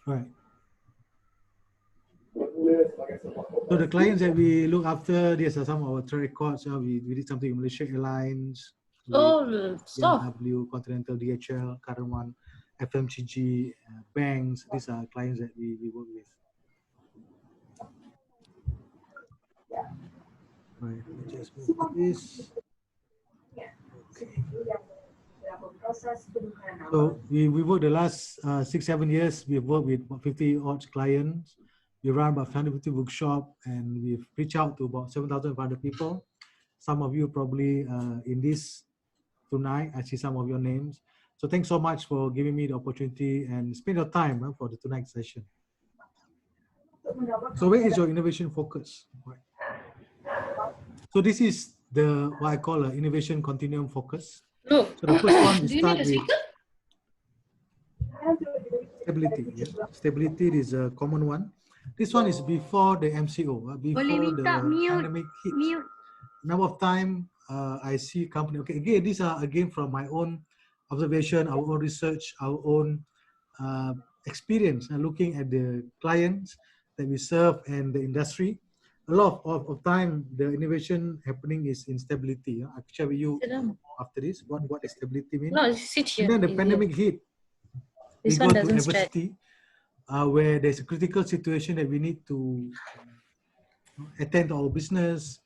Right. So the clients that we look after, these are some of our track records. We did something with Malaysia Airlines, BMW, Continental, DHL, current one, FMCG, banks. These are clients that we work with. Right, let me just move to this. Okay. So we worked the last 6-7 years. We've worked with about 50 odd clients. We run about 150 workshop, and we've reached out to about 7,500 people. Some of you probably in this tonight. I see some of your names. So thanks so much for giving me the opportunity and spend your time for the tonight's session. So where is your innovation focus? Right. So this is the what I call an innovation continuum focus. So the first one is start with stability. Yeah? Stability is a common one. This one is before the MCO, before the pandemic hit. Number of time I see company. Okay, again, these are again from my own observation, our own research, our own experience, looking at the clients that we serve and the industry. A lot of time, the innovation happening is in stability. I'll share with you after this what stability means. No, sit here. And then the pandemic hit. This we go to adversity, where there's a critical situation that we need to attend to our business,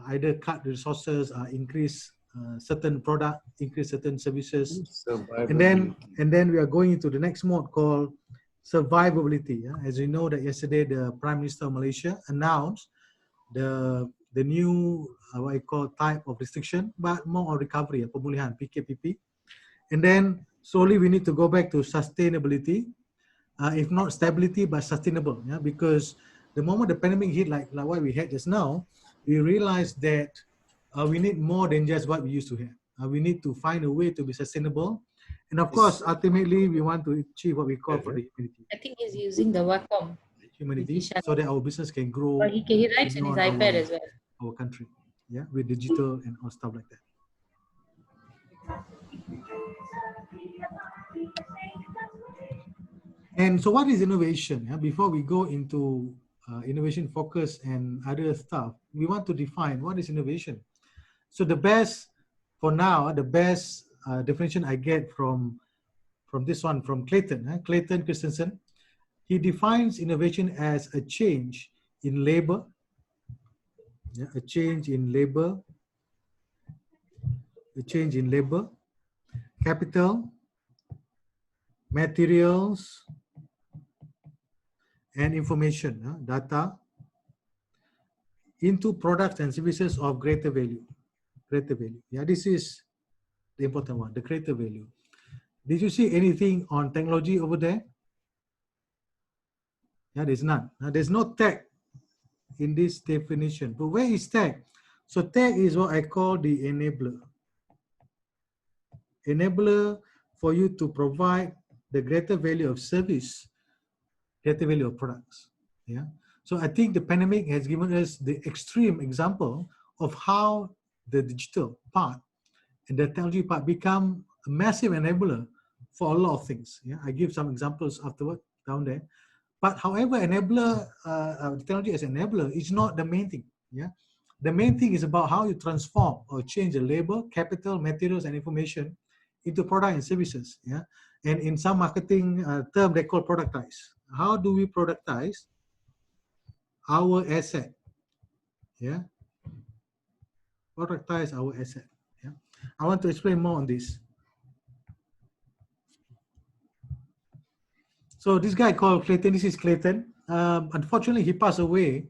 either cut resources, increase certain product, increase certain services, and then we are going into the next mode called survivability. Yeah? As you know that yesterday the Prime Minister of Malaysia announced the new what I call type of restriction, but more on recovery, pemulihan, PKPP, and then slowly we need to go back to sustainability, if not stability, but sustainable. Yeah, because the moment the pandemic hit, like what we had just now, we realized that we need more than just what we used to have. We need to find a way to be sustainable. And of course, ultimately, we want to achieve what we call for the humanity. I think he's using the Wacom. Humanity, so that our business can grow. Or he writes in his iPad as well. Our country, yeah, with digital and all stuff like that. And so what is innovation? Yeah? Before we go into innovation focus and other stuff, we want to define what is innovation. So the best, for now, the best definition I get from this one, from Clayton, Clayton Christensen, he defines innovation as a change in labor, a change in labor, capital, materials, and information, data, into products and services of greater value. Yeah, this is the important one, the greater value. Did you see anything on technology over there? Yeah, there's none. There's no tech in this definition. But where is tech? So tech is what I call the enabler. Enabler for you to provide the greater value of service, greater value of products. Yeah. So I think the pandemic has given us the extreme example of how the digital part and the technology part become a massive enabler for a lot of things. Yeah. I give some examples afterward down there. But however, enabler, technology as enabler is not the main thing. Yeah, the main thing is about how you transform or change the labor, capital, materials, and information into product and services. Yeah, and in some marketing term they call productize. How do we productize our asset? Yeah, productize our asset. Yeah, I want to explain more on this. So this guy called Clayton, this is Clayton. Unfortunately, he passed away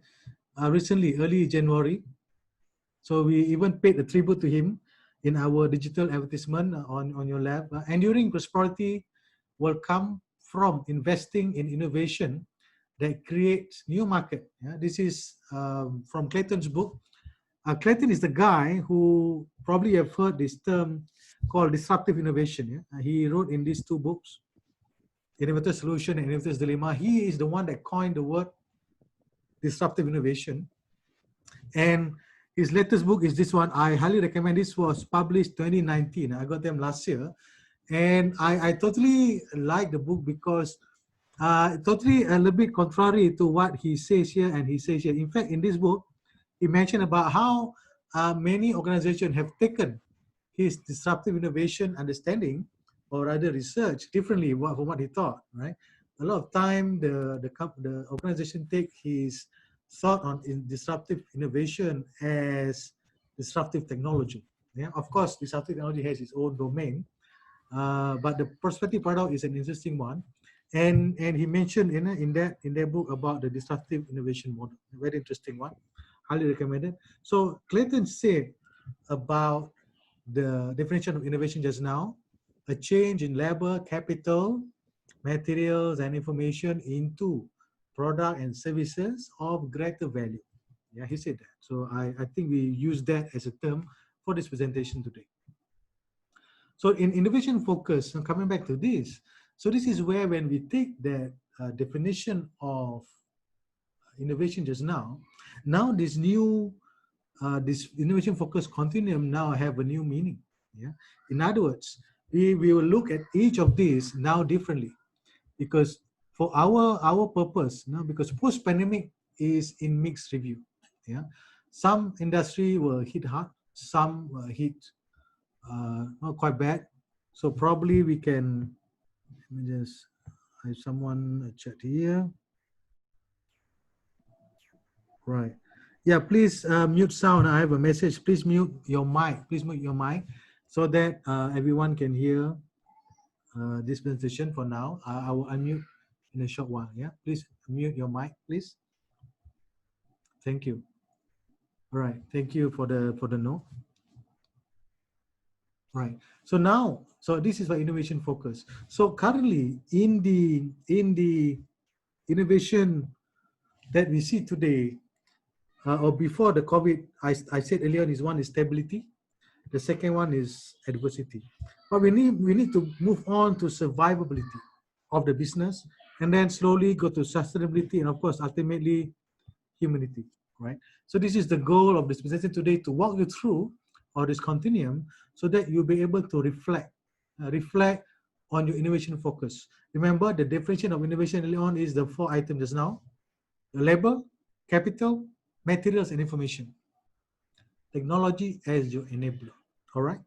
recently, early January. So we even paid a tribute to him in our digital advertisement on your lab. Enduring prosperity will come from investing in innovation that creates new market. Yeah? This is from Clayton's book. Clayton is the guy who probably have heard this term called disruptive innovation. Yeah? He wrote in these two books, Innovator's Solution and Innovator's Dilemma. He is the one that coined the word disruptive innovation. And his latest book is this one. I highly recommend. This was published 2019. I got them last year. And I totally like the book because totally a little bit contrary to what he says here and he says here. In fact, in this book, he mentioned about how many organizations have taken his disruptive innovation understanding or rather research differently from what he thought, right? A lot of time the organization take his thought on disruptive innovation as disruptive technology. Yeah, of course, disruptive technology has its own domain, but the prospective paradox is an interesting one, and he mentioned in that book about the disruptive innovation model, a very interesting one, highly recommended. So Clayton said about the definition of innovation just now: a change in labor, capital, materials, and information into product and services of greater value. Yeah, he said that. So I think we use that as a term for this presentation today. So in innovation focus, coming back to this, so this is where when we take that definition of innovation just now this new this innovation focus continuum now have a new meaning. Yeah. In other words, we will look at each of these now differently, because for our purpose now, because post pandemic is in mixed review. Yeah. Some industry will hit hard, some hit not quite bad. So probably we can, let me just, have someone chat here. Right. Yeah, please mute sound. I have a message. Please mute your mic. Please mute your mic so that everyone can hear this presentation for now. I will unmute in a short while. Yeah, please mute your mic, please. Thank you. All right. Thank you for the note. Right. So now, so this is for innovation focus. So currently in the innovation that we see today, or before the COVID, I said earlier, is one is stability, the second one is adversity. But we need to move on to survivability of the business, and then slowly go to sustainability, and of course, ultimately, humanity, right? So this is the goal of this presentation today, to walk you through or this continuum so that you'll be able to reflect on your innovation focus. Remember, the definition of innovation early on is the 4 items just now: the labor, capital, materials, and information. Technology as your enabler. All right.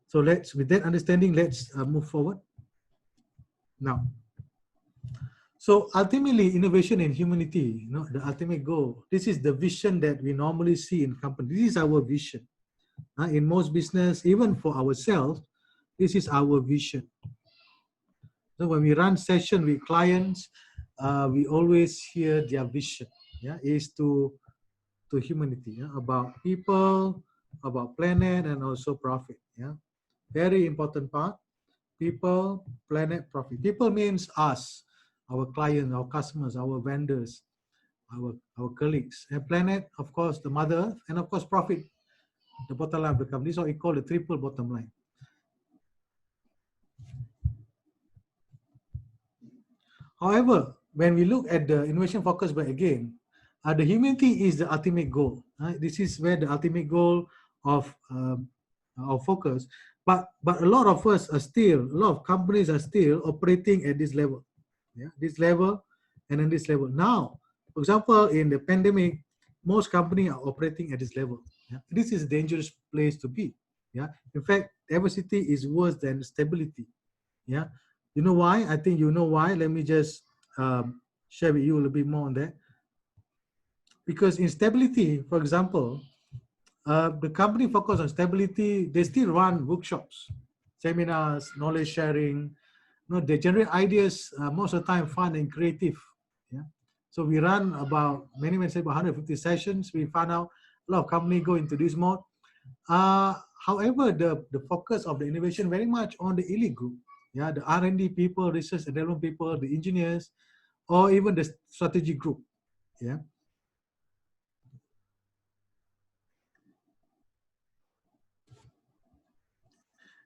So let's, with that understanding, let's move forward. Now, so ultimately, innovation and humanity, the ultimate goal. This is the vision that we normally see in companies. This is our vision. In most business, even for ourselves, this is our vision. So when we run session with clients, we always hear their vision. Yeah, is to humanity. Yeah, about people, about planet, and also profit. Yeah, very important part. People, planet, profit. People means us, our clients, our customers, our vendors, our colleagues. And planet, of course, the mother earth, and of course, profit, the bottom line of the company. This is what we call the triple bottom line. However, when we look at the innovation focus, but again, the humanity is the ultimate goal. Right? This is where the ultimate goal of focus. But a lot of us are still, a lot of companies are still operating at this level. Yeah, this level and then this level. Now, for example, in the pandemic, most companies are operating at this level. Yeah? This is a dangerous place to be. Yeah. In fact, diversity is worse than stability. Yeah. You know why? I think you know why. Let me just share with you a little bit more on that. Because in stability, for example, the company focus on stability, they still run workshops, seminars, knowledge sharing. They generate ideas most of the time fun and creative. Yeah. So we run about, many say about 150 sessions. We found out a lot of companies go into this mode. However, the focus of the innovation very much on the elite group. Yeah, the R&D people, research and development people, the engineers, or even the strategy group. Yeah.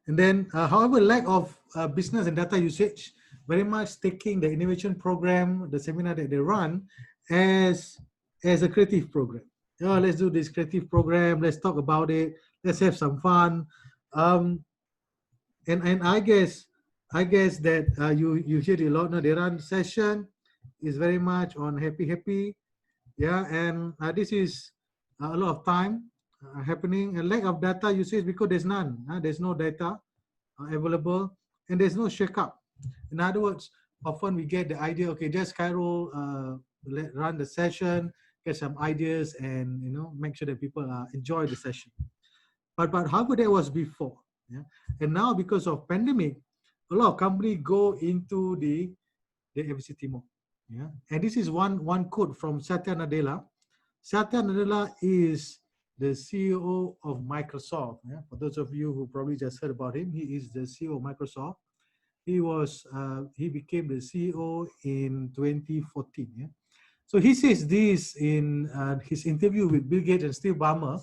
And then, however, lack of business and data usage, very much taking the innovation program, the seminar that they run, as a creative program. Oh, let's do this creative program. Let's talk about it. Let's have some fun. And I guess I guess that you hear it a lot now. The run session is very much on happy, yeah, and this is a lot of time happening. A lack of data usage because there's none. There's no data available, and there's no shake-up. In other words, often we get the idea, okay, just Cairo run the session, get some ideas, and make sure that people enjoy the session. But however that was before, yeah, and now because of pandemic, a lot of companies go into the FCT mode, yeah, and this is one quote from Satya Nadella. Satya Nadella is the CEO of Microsoft. Yeah? For those of you who probably just heard about him, he is the CEO of Microsoft. He became the CEO in 2014. Yeah? So he says this in his interview with Bill Gates and Steve Ballmer.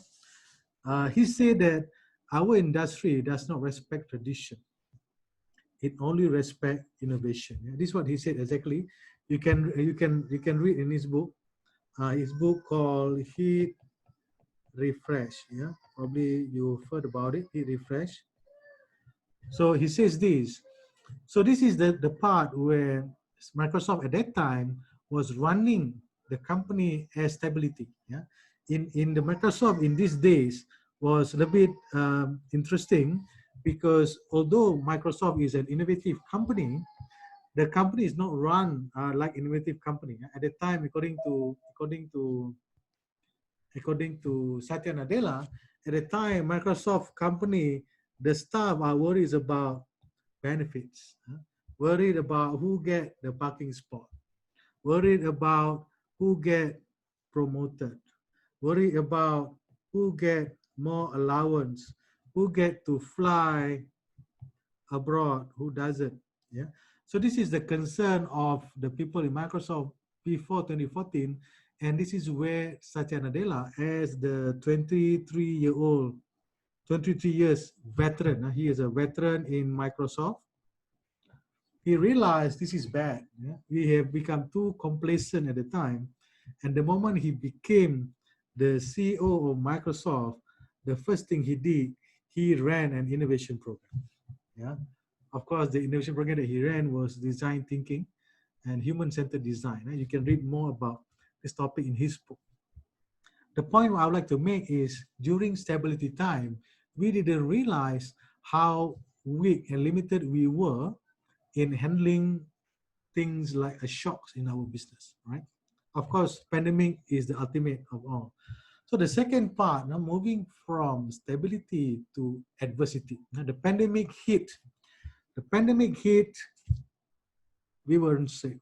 He said that our industry does not respect tradition. It only respects innovation. Yeah? This is what he said exactly. You can read in his book called Heat Refresh. Yeah, probably you've heard about it. Heat Refresh. So he says this. So this is the part where Microsoft at that time was running the company as stability. Yeah, in the Microsoft in these days was a little bit interesting because although Microsoft is an innovative company, the company is not run like innovative company. At the time, according to Satya Nadella, at the time Microsoft company, the staff are worried about benefits, worried about who get the parking spot, worried about who get promoted, worried about who get more allowance, who get to fly abroad, who doesn't. Yeah. So this is the concern of the people in Microsoft before 2014. And this is where Satya Nadella, as the 23 years veteran, he is a veteran in Microsoft. He realized this is bad. Yeah? We have become too complacent at the time. And the moment he became the CEO of Microsoft, the first thing he did, he ran an innovation program. Yeah. Of course, the innovation program that he ran was design thinking and human-centered design. You can read more about this topic in his book. The point I would like to make is during stability time, we didn't realize how weak and limited we were in handling things like a shocks in our business, right? Of course, pandemic is the ultimate of all. So the second part, now moving from stability to adversity. Now the pandemic hit. We weren't safe.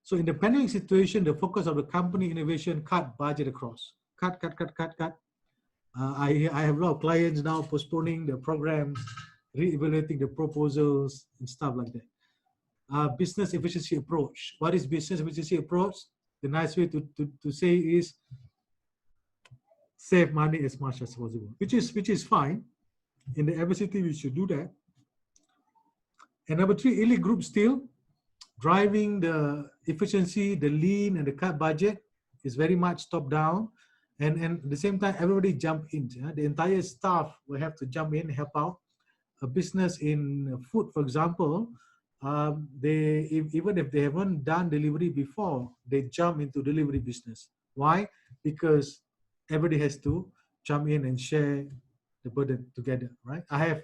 So in the pandemic situation, the focus of the company innovation cut budget across. Cut. I have a lot of clients now postponing the programs, re-evaluating the proposals and stuff like that. Business efficiency approach. What is business efficiency approach? The nice way to say is save money as much as possible, which is fine. In the adversity, we should do that. And number three, elite group still driving the efficiency, the lean, and the cut budget is very much top down. And at the same time, everybody jump in. The entire staff will have to jump in and help out. A business in food, for example, even if they haven't done delivery before, they jump into delivery business. Why? Because everybody has to jump in and share the burden together, right? I have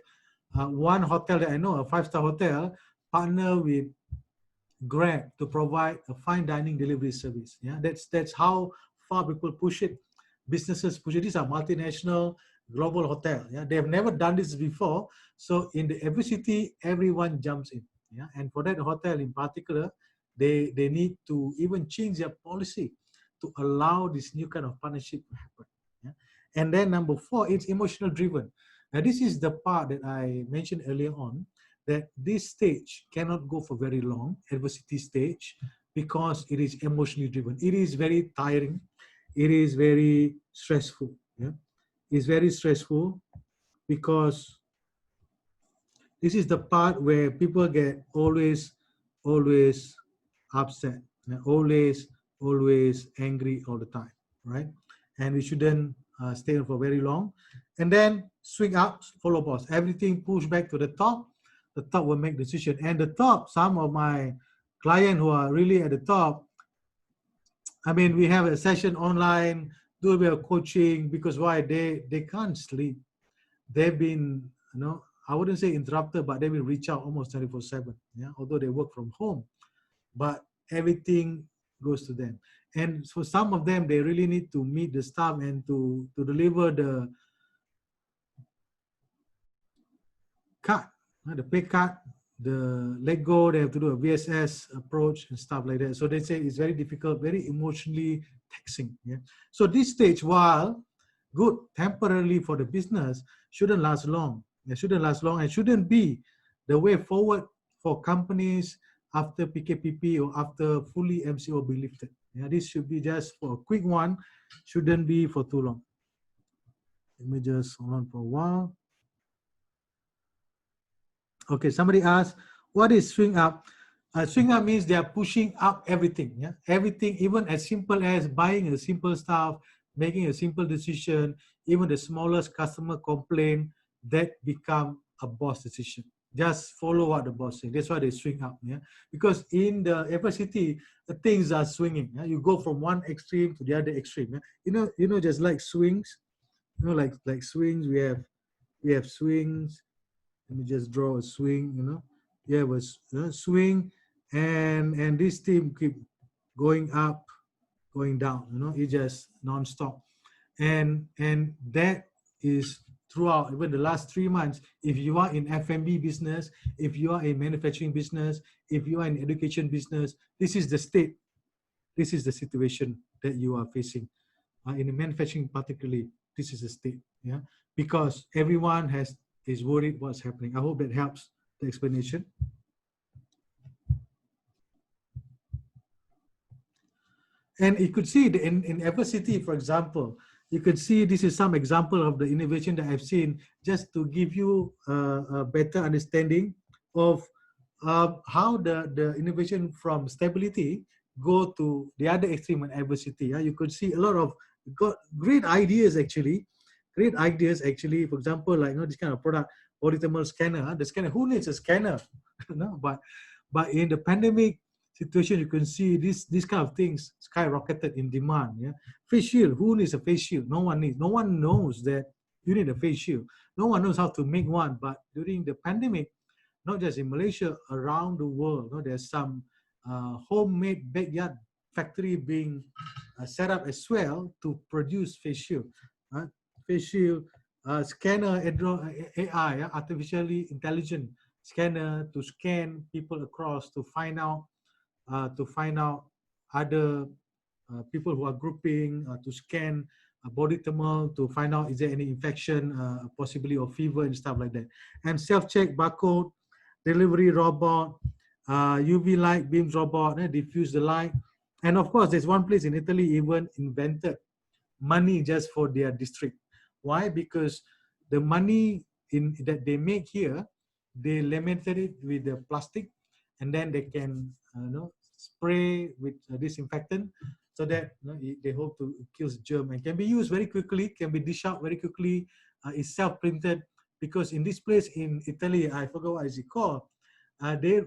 one hotel that I know, a 5-star hotel, partner with Grab to provide a fine dining delivery service. Yeah, that's how far people push it. Businesses push it. These are multinational global hotel. Yeah, they have never done this before. So in the adversity, everyone jumps in. Yeah, and for that hotel in particular, they need to even change their policy to allow this new kind of partnership to happen. Yeah? And then number 4, it's emotional driven. Now this is the part that I mentioned earlier on, that this stage cannot go for very long, adversity stage, because it is emotionally driven. It is very tiring. It is very stressful. Yeah? It's very stressful because this is the part where people get always upset, always angry all the time, right? And we shouldn't stay on for very long. And then swing up, follow boss. Everything push back to the top. The top will make decision. And the top, some of my clients who are really at the top, I mean, we have a session online, do a bit of coaching, because why? They can't sleep. They've been, I wouldn't say interrupted, but they've been reached out almost 24/7. Yeah, although they work from home, but everything goes to them. And for some of them, they really need to meet the staff and to deliver the cut, the pay cut, the let go. They have to do a VSS approach and stuff like that. So they say it's very difficult, very emotionally taxing. Yeah. So this stage, while good temporarily for the business, shouldn't last long. It shouldn't last long and shouldn't be the way forward for companies after PKPP or after fully MCO be lifted. Yeah, this should be just for a quick one, shouldn't be for too long. Let me just hold on for a while. Okay, somebody asked, what is swing up? Swing up means they are pushing up everything. Yeah, everything, even as simple as buying a simple stuff, making a simple decision, even the smallest customer complaint, that become a boss decision. Just follow what the boss says. That's why they swing up. Yeah, because in the FICT, the things are swinging. Yeah? You go from one extreme to the other extreme. Yeah? Just like swings. Like swings. We have swings. Let me just draw a swing. You have a swing, and this team keep going up, going down. It just non-stop, and that is throughout even the last 3 months. If you are in F&B business, if you are in manufacturing business, if you are in education business, this is the state, this is the situation that you are facing. In the manufacturing particularly, this is the state. Yeah, because everyone is worried what's happening. I hope that helps the explanation. And you could see in FICT, for example, you could see this is some example of the innovation that I've seen, just to give you a better understanding of how the innovation from stability go to the other extreme in FICT. You could see a lot of great ideas actually. Great ideas actually. For example, like this kind of product, body thermal scanner. The scanner, who needs a scanner? But in the pandemic situation, you can see these kind of things skyrocketed in demand. Yeah, face shield. Who needs a face shield? No one needs. No one knows that you need a face shield. No one knows how to make one. But during the pandemic, not just in Malaysia, around the world, there's some homemade backyard factory being set up as well to produce face shield. Face shield, scanner, AI, artificially intelligent scanner to scan people across to find out other people who are grouping, to scan body thermal to find out is there any infection, possibly or fever and stuff like that. And self-check barcode, delivery robot, UV light beams robot, diffuse the light. And of course, there's one place in Italy even invented money just for their district. Why? Because the money that they make here, they laminated it with the plastic, and then they can spray with disinfectant, so that they hope to kill germ and can be used very quickly, can be dished out very quickly. It's self-printed, because in this place in Italy, I forgot what is it called.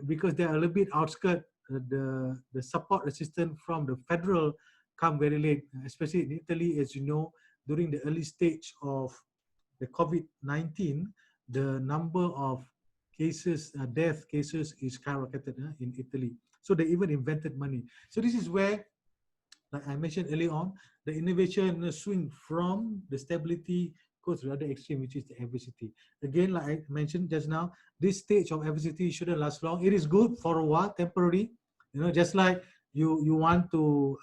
Because they are a little bit outskirts, the support resistance from the federal come very late, especially in Italy, as you know, during the early stage of the COVID-19, the number of cases, death cases is skyrocketed in Italy. So they even invented money. So this is where, like I mentioned early on, the innovation swing from the stability goes to the other extreme, which is the FICT. Again, like I mentioned just now, this stage of FICT shouldn't last long. It is good for a while, temporary. Just like you want to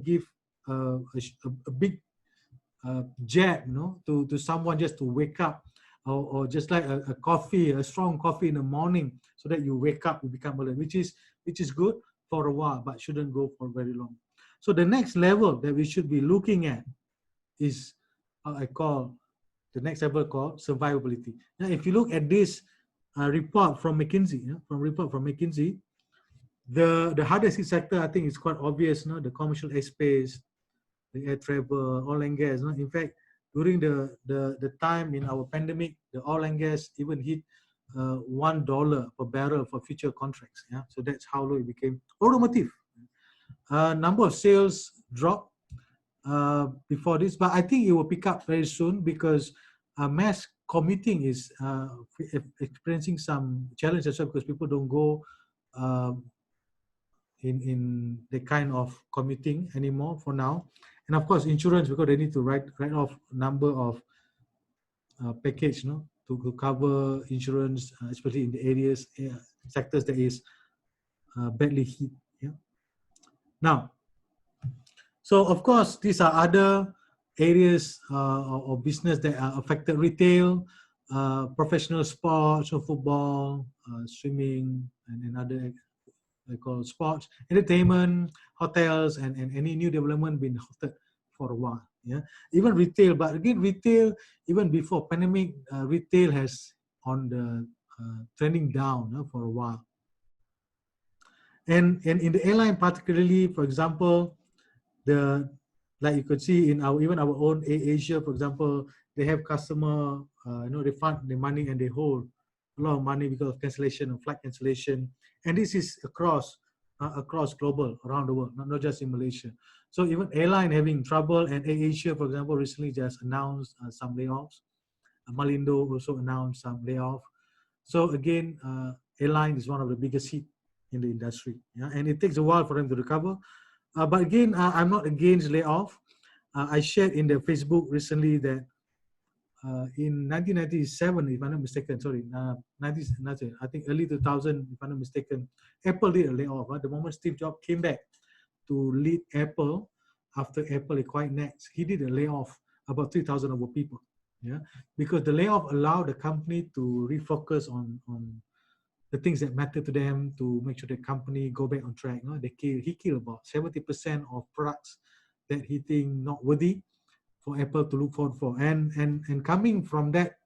give a big jab, to someone just to wake up, or just like a coffee, a strong coffee in the morning, so that you wake up, you become alert, which is good for a while, but shouldn't go for very long. So the next level that we should be looking at is I call the next level called survivability. Now, if you look at this report from McKinsey, the hardest hit sector, I think, is quite obvious. The commercial airspace, the air travel, oil and gas. In fact, during the time in our pandemic, the oil and gas even hit $1 per barrel for future contracts. Yeah, so that's how low it became. Automotive, number of sales dropped before this, but I think it will pick up very soon because mass commuting is experiencing some challenge as well, because people don't go in the kind of commuting anymore for now. And of course, insurance, because they need to write off number of package, to cover insurance, especially in the areas, sectors that is badly hit. Yeah. Now, so of course, these are other areas of business that are affected: retail, professional sports, so football, swimming, and other they call sports, entertainment, hotels, and any new development been halted for a while. Yeah, even retail, but again, retail even before pandemic, retail has on the trending down for a while. And in the airline, particularly, for example, the like you could see in our even our own Asia, for example, they have customer refund the money, and they hold a lot of money because of cancellation and flight cancellation, and this is across global, around the world, not just in Malaysia. So even airline having trouble, and Asia, for example, recently just announced some layoffs. Malindo also announced some layoff. So again, airline is one of the biggest hit in the industry, yeah, and it takes a while for them to recover. But again, I'm not against layoff. I shared in the Facebook recently that in 1997, if I'm not mistaken, sorry, 90, I think early 2000, if I'm not mistaken, Apple did a layoff. The moment Steve Jobs came back to lead Apple after Apple acquired Next, he did a layoff about 3,000 over people. Yeah, because the layoff allowed the company to refocus on the things that matter to them, to make sure the company go back on track. He killed about 70% of products that he think not worthy for Apple to look forward for. And coming from that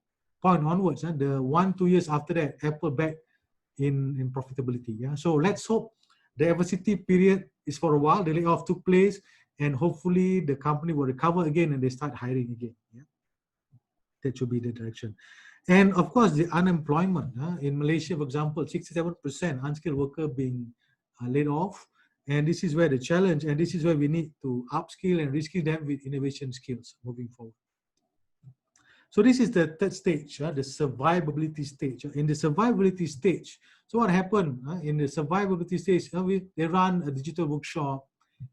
point onwards, the 1-2 years after that, Apple back in profitability. Yeah. So let's hope the adversity period is for a while. The layoff took place, and hopefully the company will recover again and they start hiring again. Yeah. That should be the direction. And of course, the unemployment in Malaysia, for example, 67% unskilled worker being laid off. And this is where the challenge, and this is where we need to upskill and reskill them with innovation skills moving forward. So this is the third stage, the survivability stage. In the survivability stage, so what happened in the survivability stage? They run a digital workshop,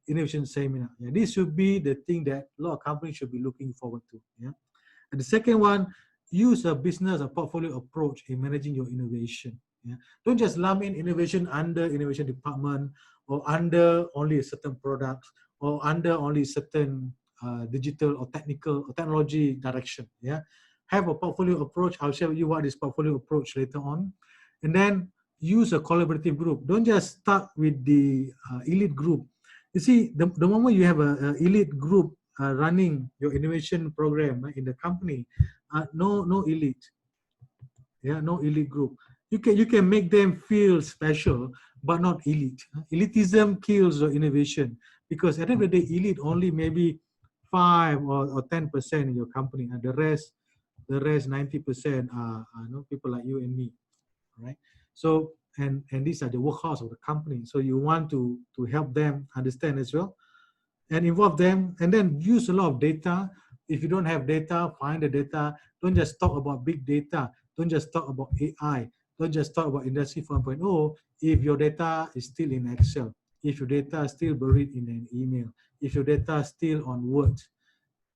innovation seminar. Yeah, this should be the thing that a lot of companies should be looking forward to. Yeah. And the second one, use a business or portfolio approach in managing your innovation. Yeah. Don't just lump in innovation under innovation department, or under only a certain product, or under only certain digital or technical or technology direction. Yeah. Have a portfolio approach. I'll share with you what is portfolio approach later on. And then use a collaborative group. Don't just start with the elite group. You see, the moment you have a elite group running your innovation program in the company, no elite, yeah, no elite group. You can make them feel special, but not elite. Elitism kills your innovation, because at the end of the day, elite only maybe 5 or 10% in your company, and the rest 90% are people like you and me, right? So and these are the workhorse of the company. So you want to help them understand as well, and involve them, and then use a lot of data. If you don't have data, find the data. Don't just talk about big data. Don't just talk about AI. Don't just talk about Industry 4.0 if your data is still in Excel, if your data is still buried in an email, if your data is still on Word.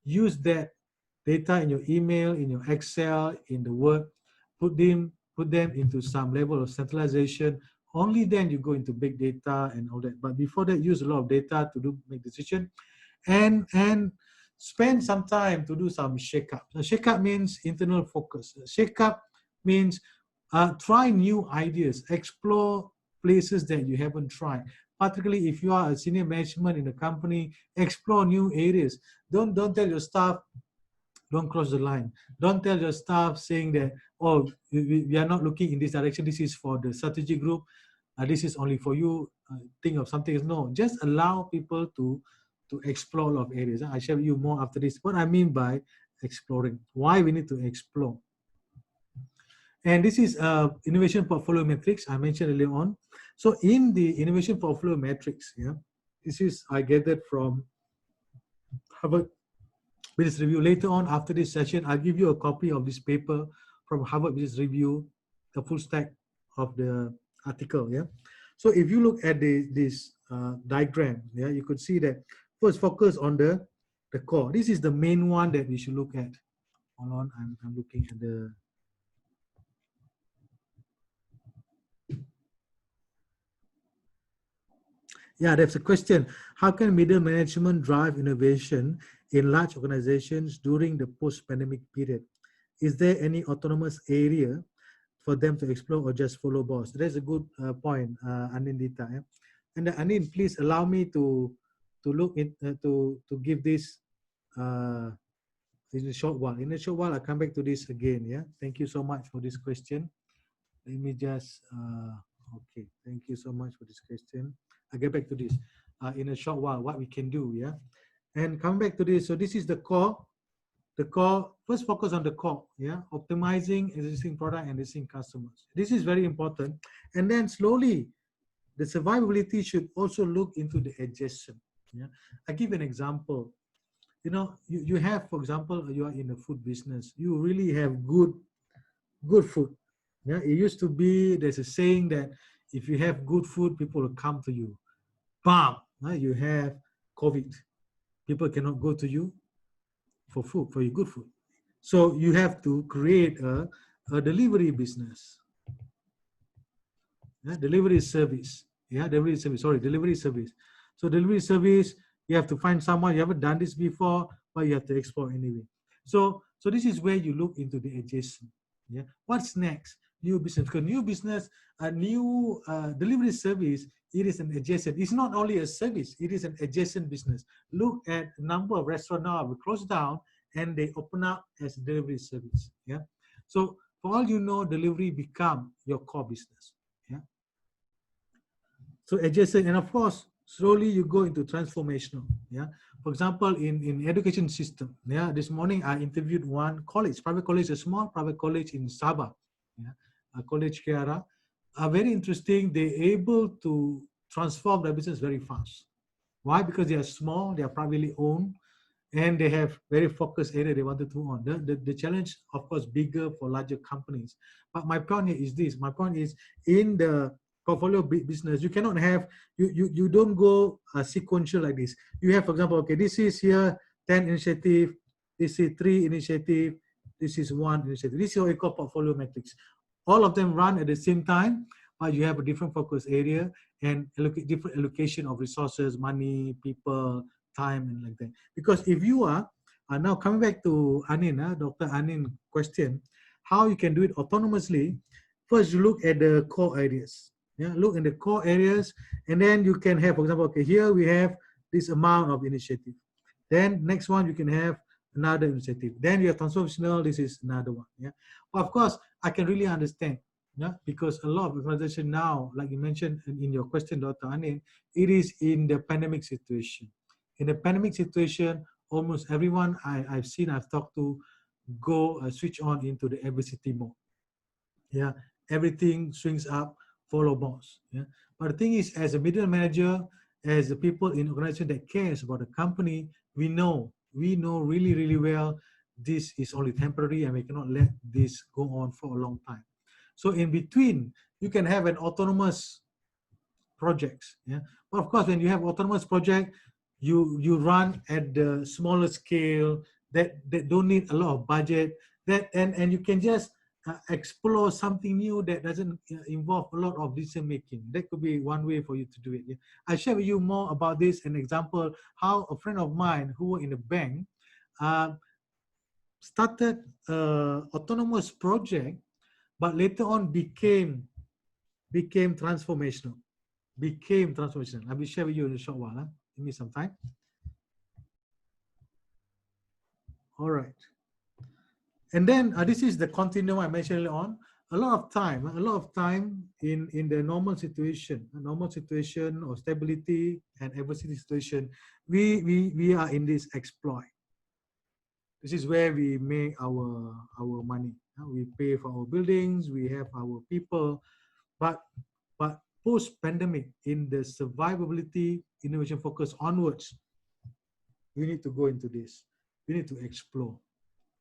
Use that data in your email, in your Excel, in the Word. Put them into some level of centralization. Only then you go into big data and all that. But before that, use a lot of data to make decision, and spend some time to do some shake-up. Shake-up means internal focus. Shake-up means try new ideas, explore places that you haven't tried. Particularly if you are a senior management in a company, explore new areas. Don't tell your staff, don't cross the line. Don't tell your staff saying that, oh, we are not looking in this direction. This is for the strategy group. This is only for you. Think of something else. No, just allow people to explore a lot of areas. I'll share with you more after this. What I mean by exploring, why we need to explore. And this is innovation portfolio matrix I mentioned earlier on. So in the innovation portfolio matrix, yeah, this is I gathered from Harvard Business Review. Later on, after this session, I'll give you a copy of this paper from Harvard Business Review, the full stack of the article. Yeah. So if you look at this diagram, yeah, you could see that first focus on the core. This is the main one that we should look at. Hold on, I'm looking at the. Yeah, there's a question. How can middle management drive innovation in large organizations during the post-pandemic period? Is there any autonomous area for them to explore or just follow boss? That's a good point, Anindita. Yeah? And Anin, please allow me to look in to give this in a short while. In a short while, I'll come back to this again. Yeah. Thank you so much for this question. Let me just okay. Thank you so much for this question. I'll get back to this in a short while. What we can do, yeah. And come back to this. So this is the core. The core, first focus on the core, yeah, optimizing existing product and existing customers. This is very important. And then slowly, the survivability should also look into the adjacent. Yeah, I give an example. You know, you have, for example, you are in the food business. You really have good food. Yeah, it used to be there's a saying that if you have good food, people will come to you. Bam, you have COVID. People cannot go to you for food, for your good food. So you have to create a delivery business. Yeah, delivery service. Yeah, delivery service. Sorry, delivery service. So delivery service, you have to find someone. You haven't done this before, but you have to explore anyway. So this is where you look into the adjacent. Yeah. What's next? New business. Because new business, a new delivery service, it is an adjacent. It's not only a service, it is an adjacent business. Look at the number of restaurants now we close down and they open up as a delivery service. Yeah. So for all you know, delivery become your core business. Yeah. So adjacent, and of course, slowly you go into transformational. Yeah. For example, in education system, yeah, this morning I interviewed one college, private college, a small private college in Sabah, yeah, a college Kiara. Very interesting. They're able to transform their business very fast. Why? Because they are small, they are privately owned, and they have very focused area they wanted to own. The challenge, of course, bigger for larger companies. But my point here is this. My point is in the portfolio business, you cannot have, you don't go sequential like this. You have, for example, okay, this is here 10 initiative, this is 3 initiative, this is 1 initiative. This is what we call portfolio metrics. All of them run at the same time, but you have a different focus area and different allocation of resources, money, people, time, and like that. Because if you are now coming back to Anin, Dr. Anin question, how you can do it autonomously, first you look at the core areas. Yeah, look in the core areas, and then you can have, for example, okay, here we have this amount of initiative. Then next one, you can have another initiative. Then you have transformational, this is another one. Yeah. But of course, I can really understand, yeah, because a lot of organization now, like you mentioned in your question, Dr. Anin, it is in the pandemic situation. In the pandemic situation, almost everyone I've seen, I've talked to, go switch on into the adversity mode. Yeah, everything swings up, follow boss. Yeah, but the thing is, as a middle manager, as the people in organization that cares about the company, we know really, really well this is only temporary and we cannot let this go on for a long time. So in between, you can have an autonomous projects. Yeah, but of course, when you have autonomous project, you run at the smaller scale that don't need a lot of budget. That and you can just explore something new that doesn't involve a lot of decision making. That could be one way for you to do it. Yeah. I share with you more about this, an example how a friend of mine who worked in a bank started autonomous project, but later on became transformational. I will share with you in a short while. Give me some time. All right. And then this is the continuum I mentioned earlier on. A lot of time in the normal situation or stability and adversity situation, we are in this exploit. This is where we make our money. We pay for our buildings, we have our people, but post-pandemic, in the survivability, innovation focus onwards, we need to go into this. We need to explore.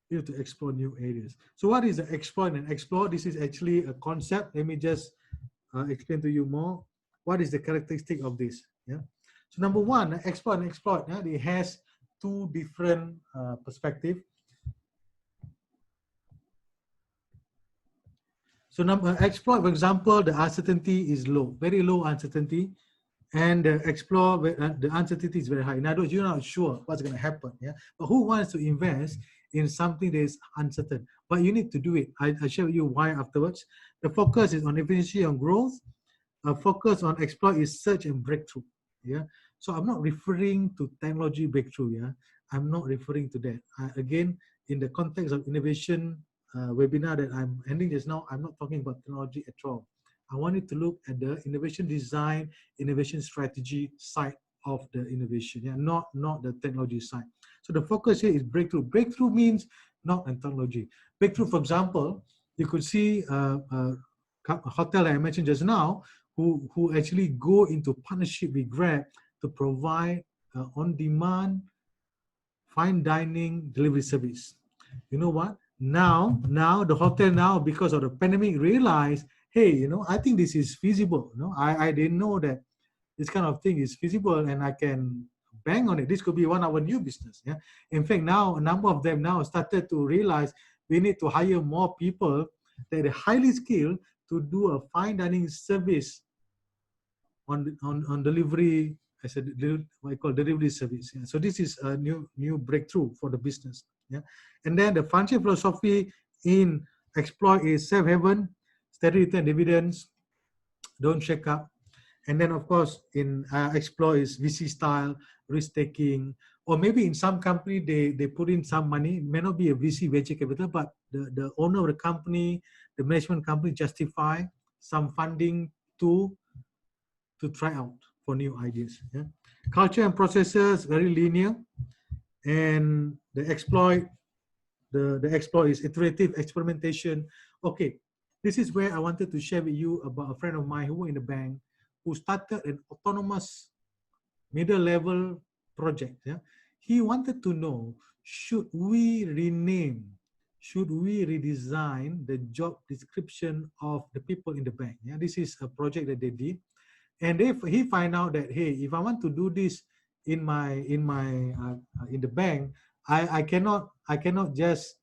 We need to explore new areas. So what is the explore and explore? This is actually a concept. Let me just explain to you more. What is the characteristic of this? Yeah. So number one, explore and exploit. It has two different perspectives. So exploit, for example, the uncertainty is low, very low uncertainty, and explore, the uncertainty is very high. In other words, you're not sure what's going to happen. Yeah, but who wants to invest in something that is uncertain? But you need to do it. I'll share with you why afterwards. The focus is on efficiency, on growth. Focus on exploit is search and breakthrough. Yeah. So I'm not referring to technology breakthrough. Yeah. I'm not referring to that. Again, in the context of innovation webinar that I'm ending just now, I'm not talking about technology at all. I wanted to look at the innovation design, innovation strategy side of the innovation, yeah, not the technology side. So the focus here is breakthrough. Breakthrough means not in technology. Breakthrough, for example, you could see a hotel I mentioned just now, who actually go into partnership with Grab to provide on-demand fine dining delivery service. You know what? Now the hotel now, because of the pandemic, realize, hey, I think this is feasible. I didn't know that this kind of thing is feasible and I can bank on it. This could be one of our new business. Yeah. In fact, now a number of them now started to realize we need to hire more people that are highly skilled to do a fine dining service on delivery, as a what I call delivery service. Yeah. So this is a new breakthrough for the business. Yeah. And then the financial philosophy in exploit is safe haven, steady return dividends, don't shake up. And then of course in exploit is VC style, risk taking, or maybe in some company they put in some money. It may not be a VC venture capital, but the owner of the company, the management company justify some funding to try out for new ideas. Yeah? Culture and processes, very linear. And the exploit is iterative experimentation. Okay, this is where I wanted to share with you about a friend of mine who worked in the bank, who started an autonomous middle level project. Yeah? He wanted to know, should we rename, should we redesign the job description of the people in the bank? Yeah? This is a project that they did. And if he find out that, hey, if I want to do this in the bank, I cannot just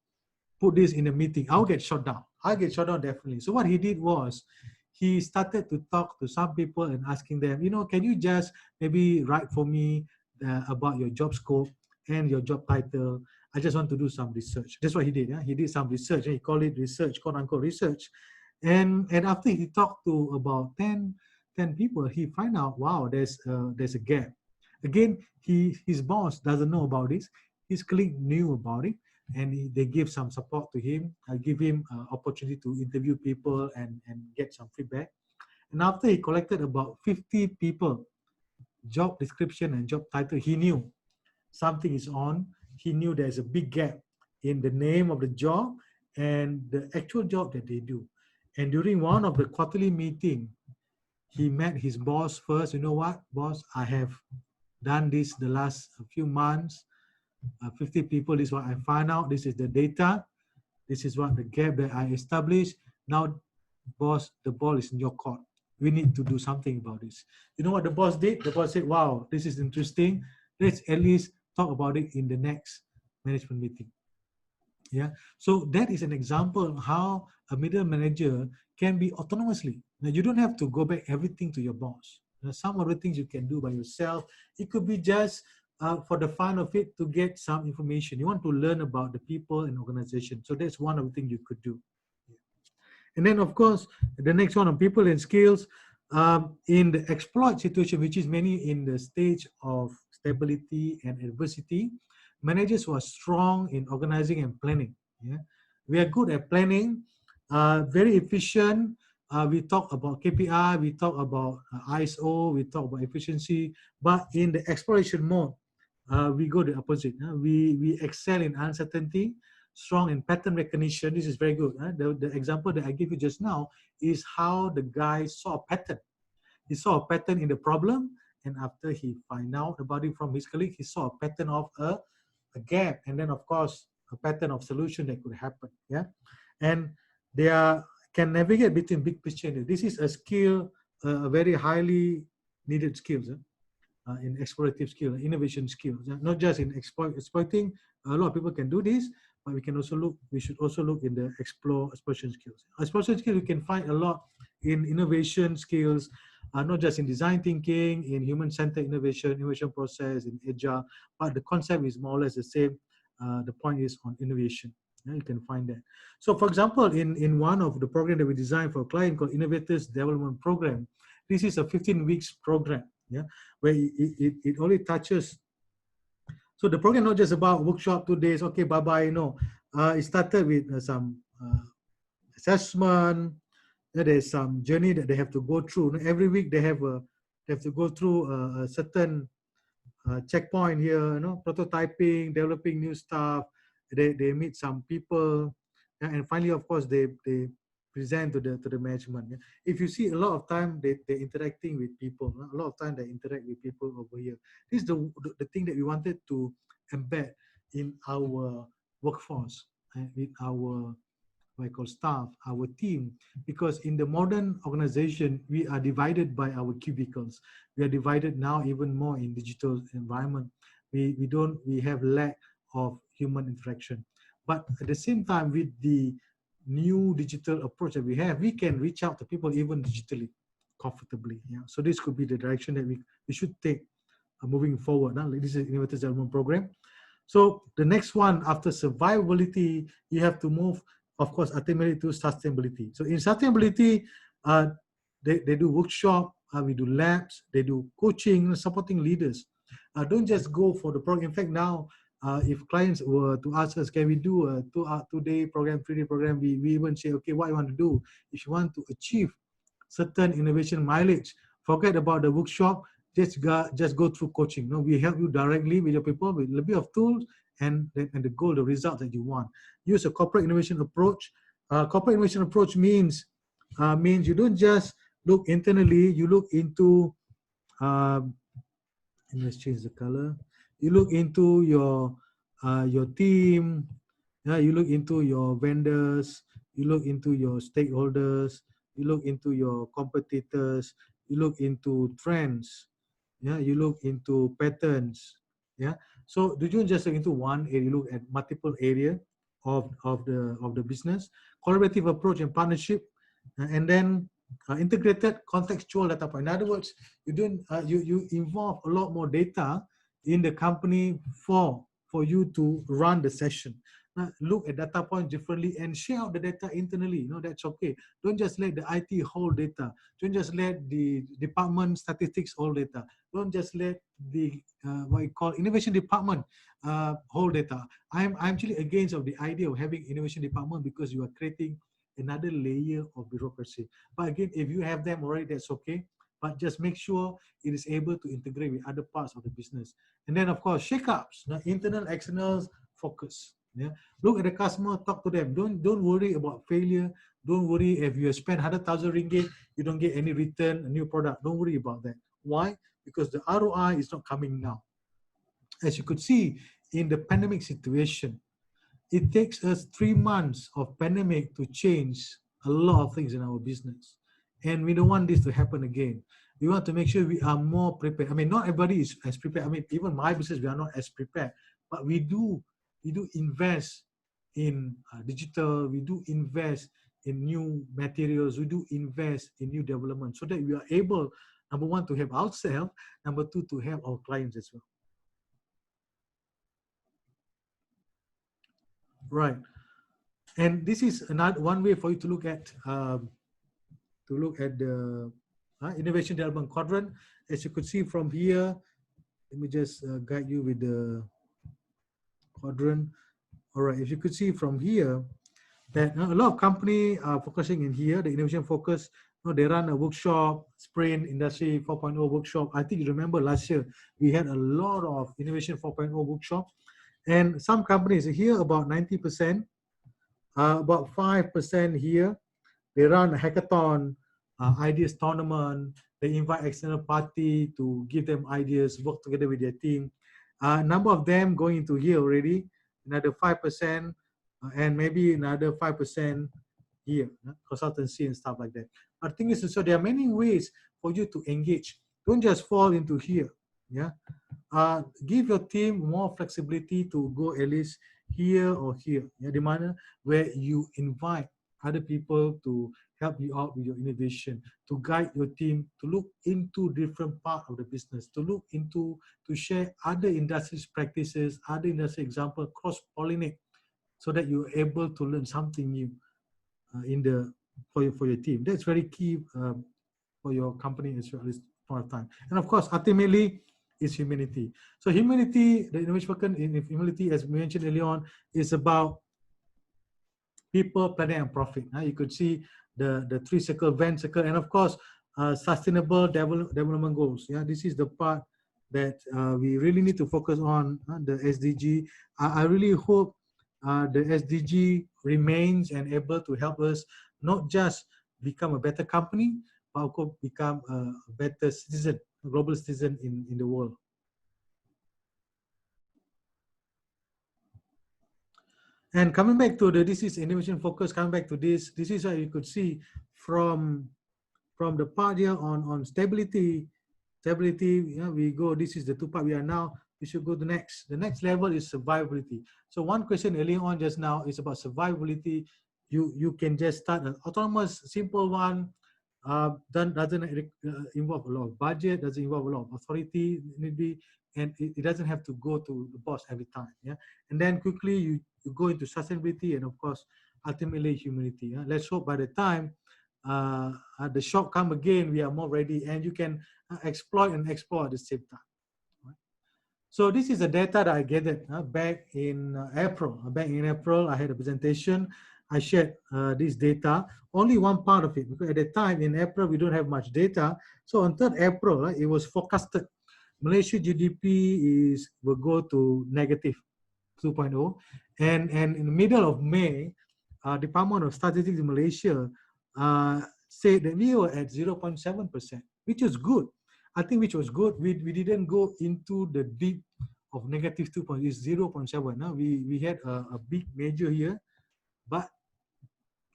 put this in a meeting. I'll get shut down. I'll get shut down definitely. So what he did was he started to talk to some people and asking them, can you just maybe write for me about your job scope and your job title? I just want to do some research. That's what he did. Yeah? He did some research. And he called it research, quote unquote research. And after he talked to about 10 people, he find out, wow, there's a gap. Again, his boss doesn't know about this. His colleague knew about it, and they give some support to him. I give him opportunity to interview people and get some feedback. And after he collected about 50 people, job description and job title, he knew something is on. He knew there's a big gap in the name of the job and the actual job that they do. And during one of the quarterly meeting, he met his boss first. You know what, boss, I have done this the last few months. 50 people is what I found out. This is the data. This is what the gap that I established. Now, boss, the ball is in your court. We need to do something about this. You know what the boss did? The boss said, wow, this is interesting. Let's at least talk about it in the next management meeting. Yeah. So that is an example of how a middle manager can be autonomously. Now, you don't have to go back everything to your boss. Some of the things you can do by yourself. It could be just for the fun of it, to get some information. You want to learn about the people and organization. So that's one of the things you could do. And then, of course, the next one on people and skills. In the exploit situation, which is mainly in the stage of stability and adversity, managers who are strong in organizing and planning. Yeah? We are good at planning, very efficient. We talk about KPI, we talk about ISO, we talk about efficiency, but in the exploration mode, we go the opposite. We excel in uncertainty. strong in pattern recognition. This is very good. The example that I gave you just now is how the guy saw a pattern. He saw a pattern in the problem, and after he find out about it from his colleague, he saw a pattern of a gap, and then of course a pattern of solution that could happen. Yeah, and they can navigate between big picture. This is a skill, a very highly needed skills. In explorative skill, innovation skills, not just in exploiting. A lot of people can do this, but we can also look. We should also look in the exploration skills. Exploration skills we can find a lot in innovation skills, not just in design thinking, in human-centered innovation process, in agile. But the concept is more or less the same. The point is on innovation. You can find that. So, for example, in one of the program that we designed for a client called Innovators Development Program, this is a 15 weeks program. Yeah, where it only touches. So the program not just about workshop 2 days. Okay, bye bye. No, it started with some assessment. There's some journey that they have to go through. Every week they have to go through a certain checkpoint here. Prototyping, developing new stuff. They meet some people, and finally, of course, they present to the management. If you see a lot of time they're interacting with people, a lot of time they interact with people over here. This is the thing that we wanted to embed in our workforce and with our what I call staff, our team, because in the modern organization we are divided by our cubicles. We are divided now even more in digital environment. We have lack of human interaction, but at the same time with the new digital approach that we have, we can reach out to people even digitally comfortably. Yeah. So this could be the direction that we should take moving forward. Now, this is Innovators Development Program. So the next one after survivability, you have to move, of course, ultimately to sustainability. So in sustainability, they do workshop, we do labs, they do coaching, supporting leaders. Don't just go for the program. In fact, now, if clients were to ask us, can we do a 2-day program, 3-day program, we even say, okay, what you want to do? If you want to achieve certain innovation mileage, forget about the workshop, just go through coaching. No, we help you directly with your people with a little bit of tools and the goal, the result that you want. Use a corporate innovation approach. Corporate innovation approach means you don't just look internally, you look into, let's change the color. You look into your team, you look into your vendors, you look into your stakeholders, you look into your competitors, you look into trends, you look into patterns. So do you just look into one area? You look at multiple area of the business. Collaborative approach and partnership, and then integrated contextual data point. In other words, you involve a lot more data in the company for you to run the session. Look at data points differently and share out the data internally. That's okay. Don't just let the IT hold data. Don't just let the department statistics hold data. Don't just let the what you call innovation department hold data. I'm actually against of the idea of having innovation department, because you are creating another layer of bureaucracy. But again, if you have them already, that's okay. But just make sure it is able to integrate with other parts of the business. And then, of course, shakeups, internal, external focus. Look at the customer, talk to them. Don't worry about failure. Don't worry if you spend 100,000 ringgit, you don't get any return, a new product. Don't worry about that. Why? Because the ROI is not coming now. As you could see in the pandemic situation, it takes us 3 months of pandemic to change a lot of things in our business. And we don't want this to happen again. We want to make sure we are more prepared. I mean, not everybody is as prepared. I mean, even my business, we are not as prepared. But we do invest in digital. We do invest in new materials. We do invest in new development so that we are able, number one, to help ourselves. Number two, to help our clients as well. Right. And this is another one way for you to look at the innovation development quadrant. As you could see from here, let me just guide you with the quadrant. All right, if you could see from here that a lot of companies are focusing in here, the innovation focus. They run a workshop, sprint, industry 4.0 workshop. I think you remember last year, we had a lot of innovation 4.0 workshop. And some companies here, about 90%, about 5% here, they run a hackathon, ideas tournament. They invite external party to give them ideas, work together with their team. Number of them going into here already, another 5%, and maybe another 5% here, consultancy and stuff like that. But the thing is, so there are many ways for you to engage. Don't just fall into here. Yeah. Give your team more flexibility to go at least here or here. Yeah, di mana where you invite other people to help you out with your innovation, to guide your team, to look into different part of the business, to share other industries practices, other industry example, cross-pollinate, so that you're able to learn something new for your team. That's very key for your company as well at this point of time. And of course, ultimately, is humility. So humility, the innovation spoken in humility, as we mentioned earlier on, is about people, planet, and profit. You could see the three circle, Venn circle, and of course, sustainable development goals. Yeah, this is the part that we really need to focus on, the SDG. I really hope the SDG remains and able to help us not just become a better company, but also become a better citizen, a global citizen in the world. And coming back to this is innovation focus, coming back to this is what you could see from the part here on stability, we go, this is the two part we are now, we should go to the next level is survivability. So one question earlier on just now is about survivability. You can just start an autonomous, simple one, doesn't involve a lot of budget, doesn't involve a lot of authority, maybe, and it doesn't have to go to the boss every time. Yeah, and then quickly you go into sustainability, and of course, ultimately humility. Yeah? Let's hope by the time the shock come again, we are more ready, and you can exploit and explore at the same time. Right? So this is the data that I gathered back in April. Back in April, I had a presentation. I shared this data, only one part of it, because at the time in April, we don't have much data. So on 3rd April, it was forecasted Malaysia GDP will go to negative 2.0, and in the middle of May, Department of Statistics in Malaysia said that we were at 0.7%, which is good. I think which was good. We didn't go into the deep of negative 2.0, it's 0.7. Now we had a big major here, but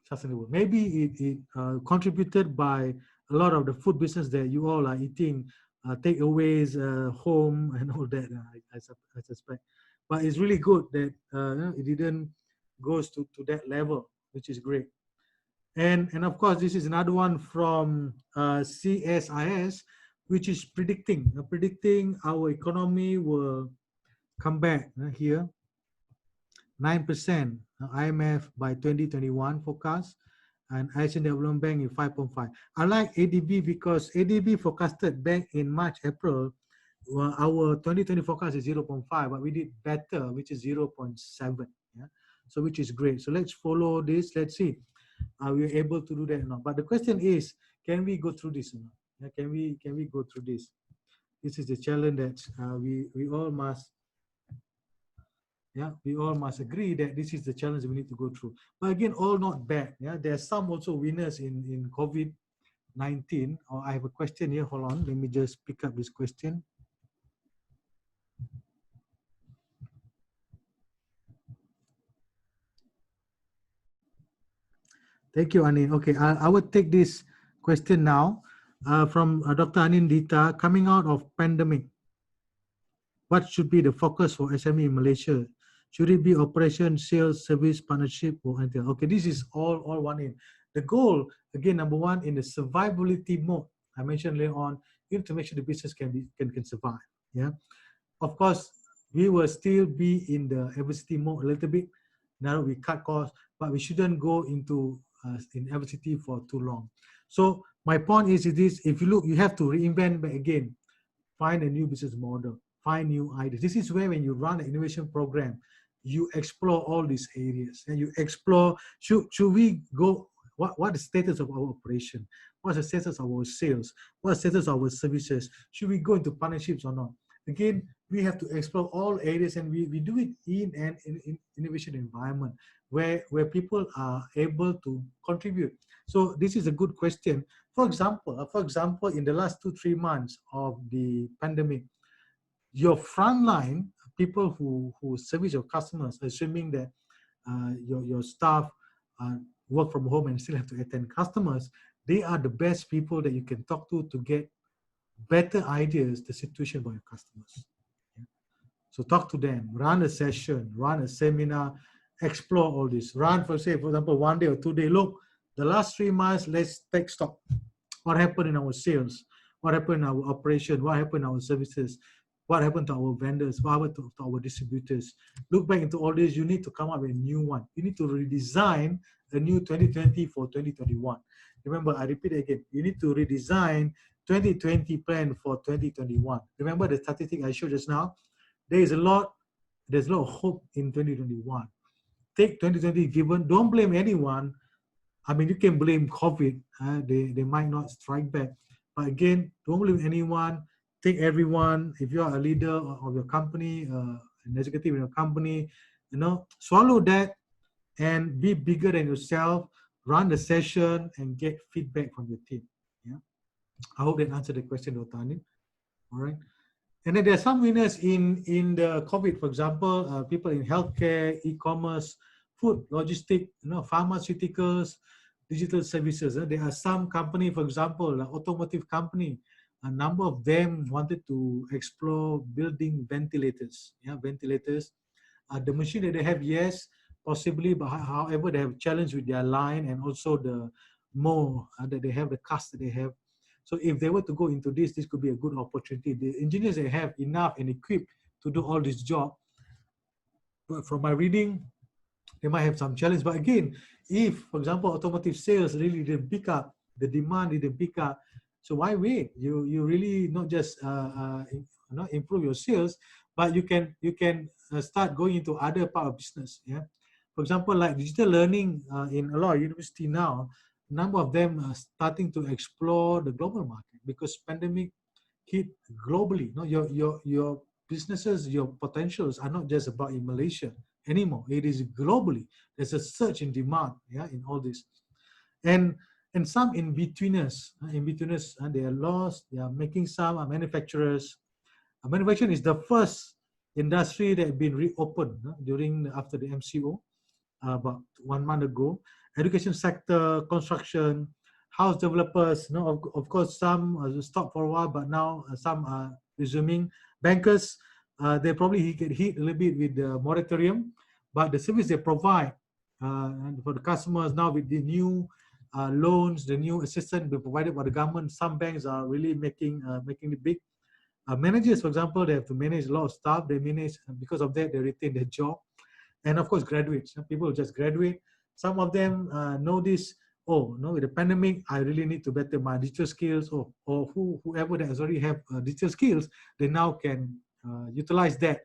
sustainable. Maybe it contributed by a lot of the food business that you all are eating, takeaways, home, and all that. I suspect, but it's really good that it didn't goes to that level, which is great. And of course, this is another one from CSIS, which is predicting our economy will come back here 9%, IMF by 2021 forecast, and Asian Development Bank in 5.5. I like ADB because ADB forecasted back in March, April, our 2020 forecast is 0.5, but we did better, which is 0.7. Yeah, so which is great. So let's follow this. Let's see, are we able to do that or not? But the question is, can we go through this or not? Yeah, can we go through this? This is the challenge that we all must. Yeah, we all must agree that this is the challenge we need to go through. But again, all not bad. Yeah, there are some also winners in COVID-19. Or I have a question here. Hold on, let me just pick up this question. Thank you, Anin. Okay, I will take this question now from Dr. Anin Dita. Coming out of pandemic, what should be the focus for SME in Malaysia? Should it be operation, sales, service, partnership, or anything? Okay, this is all one in. The goal, again, number one, in the survivability mode, I mentioned later on, you need to make sure the business can survive. Yeah, of course, we will still be in the adversity mode a little bit. Now we cut costs, but we shouldn't go into in adversity for too long. So my point is this: if you look, you have to reinvent back again, find a new business model, find new ideas. This is where when you run an innovation program, you explore all these areas and you explore, should we go, what the status of our operation? What's the status of our sales? What's the status of our services? Should we go into partnerships or not? again, we have to explore all areas, and we do it in an innovation environment where people are able to contribute. So this is a good question. For example, in the last 2-3 months of the pandemic, your frontline people who service your customers, assuming that your staff work from home and still have to attend customers, they are the best people that you can talk to get better ideas, the situation for your customers. Yeah. So talk to them, run a session, run a seminar, explore all this. Run for example, 1 day or 2 day. Look, the last 3 months, let's take stock. What happened in our sales? What happened in our operation? What happened in our services? What happened to our vendors? What happened to our distributors? Look back into all this. You need to come up with a new one. You need to redesign a new 2020 for 2021. Remember, I repeat again, you need to redesign 2020 plan for 2021. Remember the statistic I showed just now? There's a lot of hope in 2021. Take 2020 given, don't blame anyone. I mean, you can blame COVID. They might not strike back. But again, don't blame anyone. Take everyone. If you are a leader of your company, an executive in your company, swallow that and be bigger than yourself. Run the session and get feedback from your team. Yeah, I hope that answered the question, Dr. Anil. All right. And then there are some winners in the COVID, for example, people in healthcare, e-commerce, food, logistic, pharmaceuticals, digital services. There are some company, for example, like automotive company, a number of them wanted to explore building ventilators. Yeah, ventilators. The machine that they have, yes, possibly, but however, they have challenge with their line and also the more that they have, the cost that they have. So if they were to go into this could be a good opportunity. The engineers, they have enough and equipped to do all this job. But from my reading, they might have some challenge. But again, if, for example, automotive sales really didn't pick up, the demand didn't pick up, so why wait? You really not just improve your sales, but you can start going into other part of business. Yeah, for example, like digital learning in a lot of university now, number of them are starting to explore the global market because pandemic hit globally. No, your businesses, your potentials are not just about in Malaysia anymore. It is globally. There's a surge in demand, yeah, in all this. And some in-betweeners, they are lost. They are making some manufacturers. Manufacturing is the first industry that had been reopened after the MCO about 1 month ago. Education sector, construction, house developers. Of course, some stopped for a while, but now some are resuming. Bankers, they probably get hit a little bit with the moratorium, but the service they provide and for the customers now with the new loans, the new assistance being provided by the government, some banks are really making it big. Managers, for example, they have to manage a lot of stuff. They manage, because of that, they retain their job. And of course, graduates. People just graduate. Some of them know this. Oh, no, with the pandemic, I really need to better my digital skills. Or whoever that has already have digital skills, they now can utilize that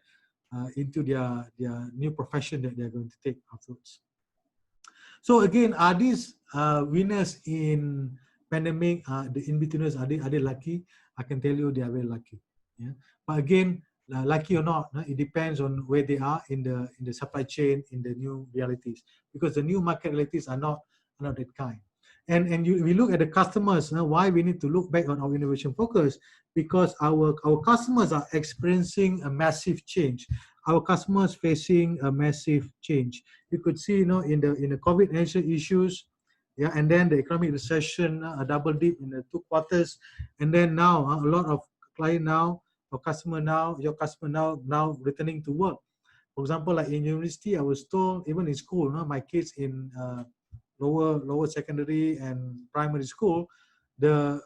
into their new profession that they're going to take afterwards. So again, are these winners in pandemic, the in-betweeners, are they lucky? I can tell you they are very lucky. Yeah. But again, lucky or not, it depends on where they are in the supply chain, in the new realities, because the new market realities are not that kind. And we look at the customers. Why we need to look back on our innovation focus? Because our customers are experiencing a massive change. Our customers facing a massive change. You could see, in the COVID-19 issues, yeah, and then the economic recession, a double dip in the 2 quarters, and then now a lot of client now, your customer now returning to work. For example, like in university, I was told, even in school, my kids in lower secondary and primary school, the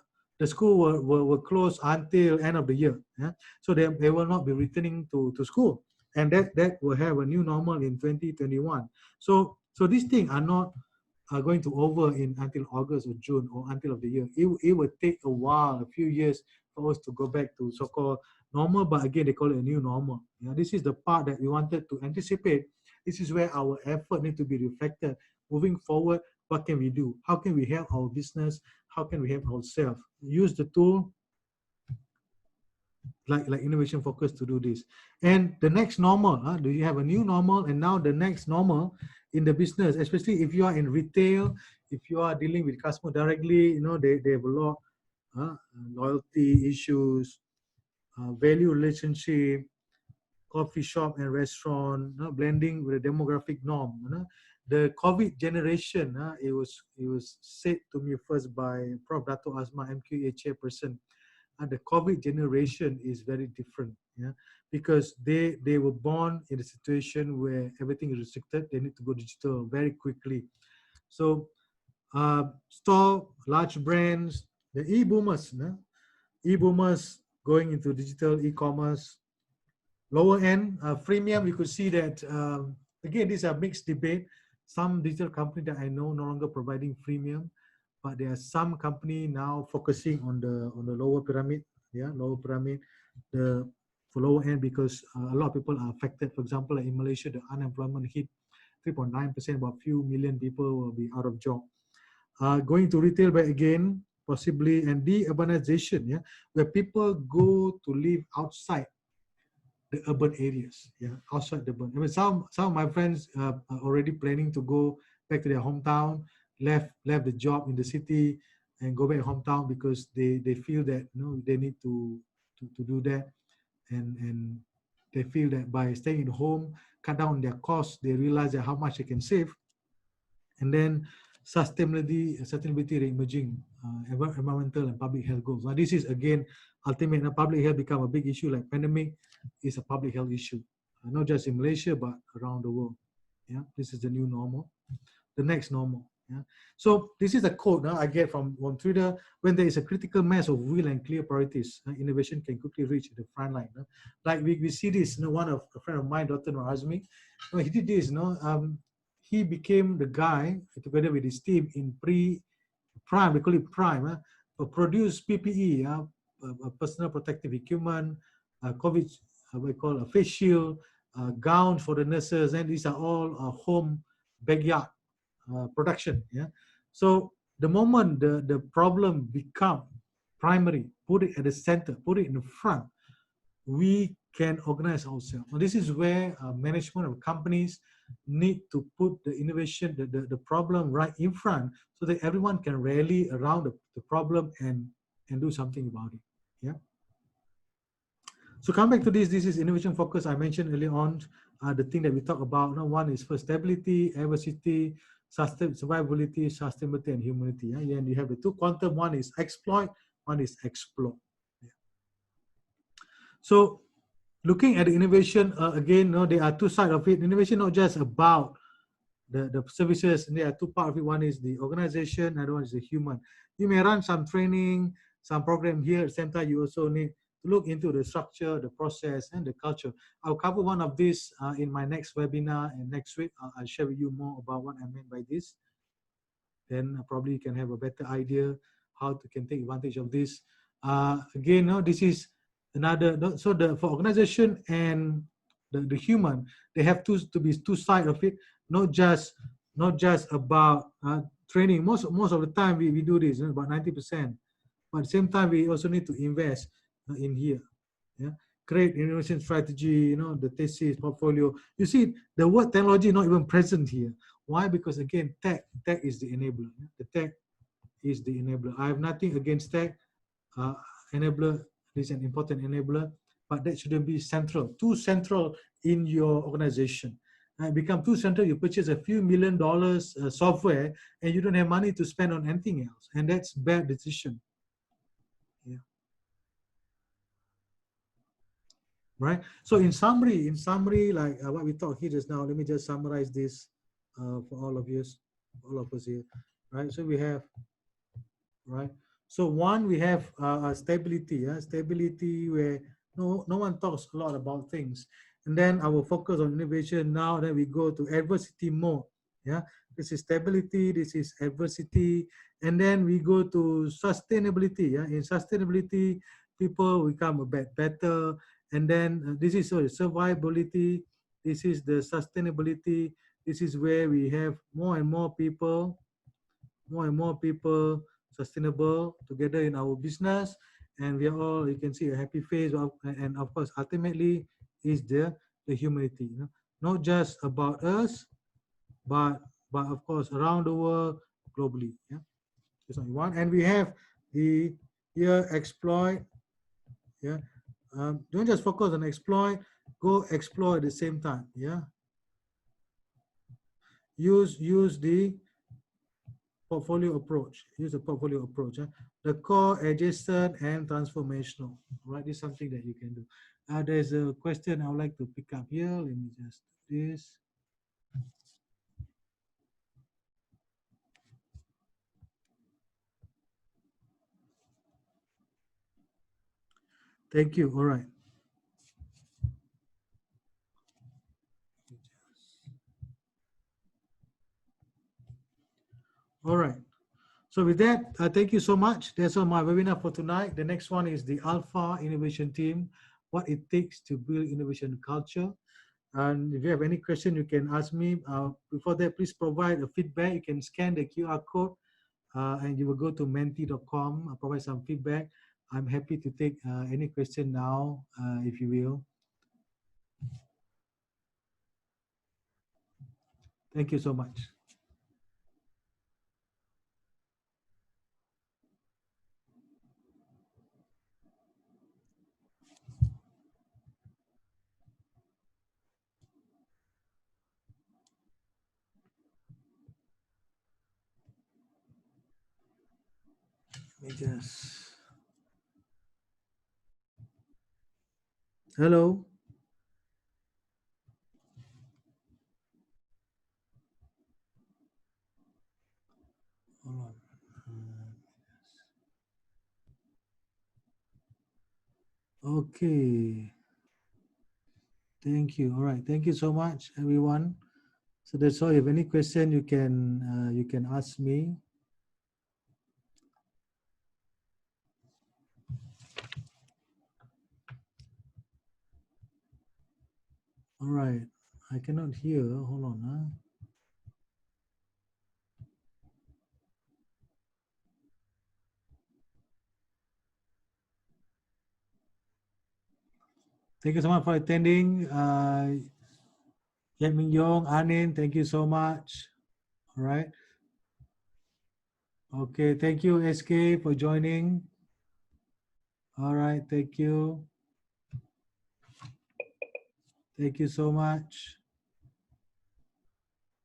school were closed until end of the year. Yeah? So they will not be returning to school. And that will have a new normal in 2021. So these things are not going to over until August or June or until of the year. It will take a while, a few years for us to go back to so-called normal, but again, they call it a new normal. This is the part that we wanted to anticipate. This is where our effort need to be reflected. Moving forward, what can we do? How can we help our business? How can we help ourselves? Use the tool. like innovation focus to do this. And the next normal, do you have a new normal? And now the next normal in the business, especially if you are in retail, if you are dealing with customer directly, they have a lot loyalty issues, value relationship, coffee shop and restaurant, blending with the demographic norm. The COVID generation, it was said to me first by Prof. Dato Azma, MQA chairperson. The COVID generation is very different, because they were born in a situation where everything is restricted. They need to go digital very quickly. So store large brands, the e-boomers, e-boomers going into digital e-commerce. Lower end, freemium, we could see that, again, these are mixed debate. Some digital company that I know no longer providing freemium, but there are some company now focusing on the lower pyramid, lower pyramid, for lower end, because a lot of people are affected. For example, like in Malaysia, the unemployment hit 3.9%, about few million people will be out of job. Going to retail back again, possibly, and de-urbanization, where people go to live outside the urban areas, outside the urban. I mean, some of my friends are already planning to go back to their hometown, left the job in the city, and go back hometown because they feel that they need to do that, and they feel that by staying at home, cut down their costs, they realize that how much they can save. And then sustainability re-emerging, environmental and public health goals. Now this is again ultimate. Public health become a big issue. Like pandemic is a public health issue, not just in Malaysia but around the world. This is the new normal, the next normal. So this is a quote I get from Twitter: when there is a critical mass of will and clear priorities, innovation can quickly reach the front line. Like we see this, one of a friend of mine, Dr. Nur Azmi, he did this, he became the guy together with his team in prime, we call it prime, produce PPE, personal protective equipment, COVID, we call a face shield, gowns for the nurses, and these are all home backyard production. So the moment the problem become primary, put it at the center, put it in the front, we can organize ourselves. And this is where management of companies need to put the innovation, the problem right in front, so that everyone can rally around the problem and do something about it. So come back to this is innovation focus. I mentioned earlier on the thing that we talk about. One is first stability, adversity, survivability, sustainability, and humanity. And you have the two quantum. One is exploit, one is explore. So looking at the innovation, again, there are two sides of it. Innovation not just about the services, and there are two parts of it. One is the organization, another one is the human. You may run some training, some program here. At the same time, you also need to look into the structure, the process, and the culture. I'll cover one of these in my next webinar, and next week I'll share with you more about what I meant by this. Then probably you can have a better idea how to can take advantage of this. Again, this is another. So for organization and the human, they have to be two sides of it. Not just about training. Most of the time we do this, about 90%. But at the same time, we also need to invest in here. Create innovation strategy, the thesis, portfolio. You see, the word technology not even present here. Why? Because again, tech is the enabler. The tech is the enabler. I have nothing against tech. Enabler is an important enabler, but that shouldn't be too central in your organization. Become too central, you purchase a few $1 million software and you don't have money to spend on anything else. And that's bad decision. Right. So in summary, like what we talked here just now, let me just summarize this for all of us here. Right. So we have, right. So one, we have stability. Stability where no one talks a lot about things. And then our focus on innovation. Now then we go to adversity mode. This is stability, this is adversity. And then we go to sustainability. In sustainability, people become a bit better. And then this is survivability. This is the sustainability. This is where we have more and more people sustainable together in our business. and we are all, you can see a happy face, and of course, ultimately is the humanity, you know, not just about us, but of course around the world, globally. Yeah, that's only one. And we have the here exploit. Yeah, don't just focus on exploit, go explore at the same time. Yeah, use the portfolio approach. Use the portfolio approach. The core, adjacent, and transformational. Right, this is something that you can do. There's a question I would like to pick up here. Let me just do this. Thank you. All right. All right. So with that, thank you so much. That's all my webinar for tonight. The next one is the Alpha Innovation Team, what it takes to build innovation culture. And if you have any question, you can ask me. Before that, please provide a feedback. You can scan the QR code and you will go to menti.com, provide some feedback. I'm happy to take any question now, if you will. Thank you so much. Let me just... Hello. Hold on. Okay. Thank you. All right. Thank you so much, everyone. So that's all. If you have any question, you can ask me. All right. I cannot hear. Hold on. Thank you so much for attending. Yan Ming Yong, Anin, thank you so much. All right. Okay. Thank you, SK, for joining. All right. Thank you. Thank you so much.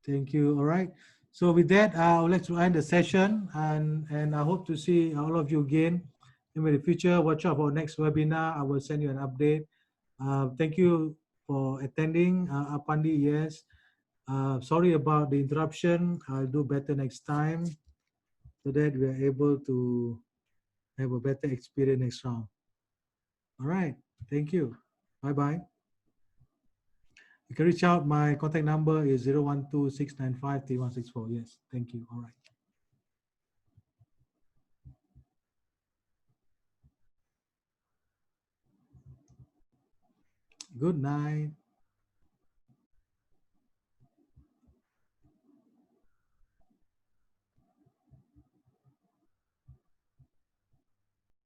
Thank you. All right. So with that, I would like to end the session, and I hope to see all of you again in the future. Watch out for next webinar. I will send you an update. Thank you for attending, Apandi. Yes. Sorry about the interruption. I'll do better next time so that we are able to have a better experience next round. All right. Thank you. Bye-bye. You can reach out. My contact number is 012-695-3164. Yes. Thank you. All right. Good night.